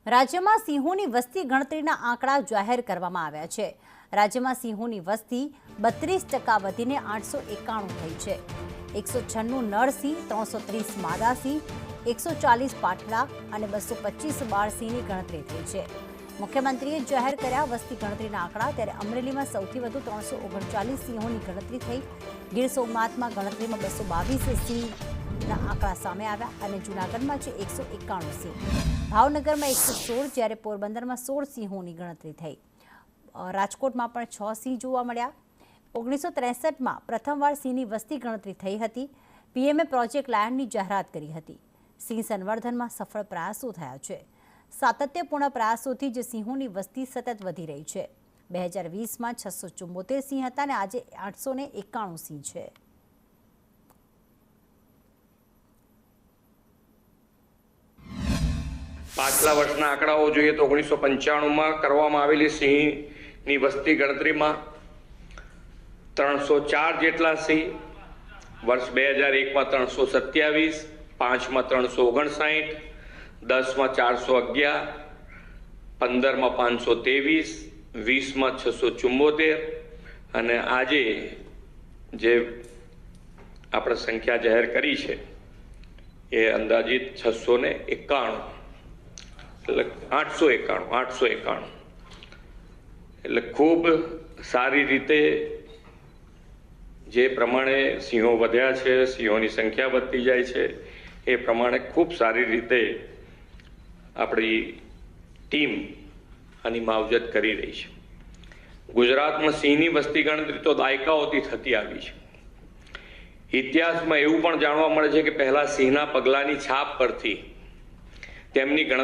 રાજ્યમાં સિંહોની વસ્તી ગણતરીના આંકડા જાહેર કરવામાં આવ્યા છે। રાજ્યમાં સિંહોની વસ્તી 32% વધીને 891 થઈ છે। 196 નર સિંહ, 330 માદા સિંહ, 140 પાઠડા અને 225 બાળ સિંહની ગણતરી થઈ છે। મુખ્યમંત્રીએ જાહેર કર્યા વસ્તી ગણતરીના આંકડા, ત્યારે અમરેલીમાં સૌથી વધુ 339 સિંહોની ગણતરી થઈ। ગીર સોમનાથમાં ગણતરીમાં 222 સિંહના આંકડા સામે આવ્યા અને જૂનાગઢમાં છે 191 સિંહ, ભાવનગરમાં 116 જ્યારે પોરબંદરમાં 16 સિંહોની ગણતરી થઈ। રાજકોટમાં પણ 6 સિંહ જોવા મળ્યા। 1963માં પ્રથમવાર સિંહની વસ્તી ગણતરી થઈ હતી। પીએમએ પ્રોજેક્ટ લાયનની જાહેરાત કરી હતી। સિંહ સંવર્ધનમાં સફળ પ્રયાસો થયા છે। સાતત્યપૂર્ણ પ્રયાસોથી જ સિંહોની વસ્તી સતત વધી રહી છે। 2020માં 674 સિંહ હતા અને આજે 891 સિંહ છે। પાછલા વર્ષના આંકડાઓ જોઈએ તો 1995માં કરવામાં આવેલી સિંહની વસ્તી ગણતરીમાં 304 જેટલા સિંહ, વર્ષ 2001માં 327, 5માં 359, 10માં 411, 15માં 523, 20માં 674 અને આજે જે આપણે સંખ્યા જાહેર કરી છે એ અંદાજિત 691, એટલે 891 એટલે ખૂબ સારી રીતે જે પ્રમાણે સિંહો વધ્યા છે, સિંહોની સંખ્યા વધતી જાય છે, એ પ્રમાણે ખૂબ સારી રીતે આપણી ટીમ આની માવજત કરી રહી છે। ગુજરાતમાં સિંહની વસ્તી ગણતરી તો દાયકાઓથી થતી આવી છે। ઇતિહાસમાં એવું પણ જાણવા મળે છે કે પહેલા સિંહના પગલાની છાપ પરથી તેમની ગણતરી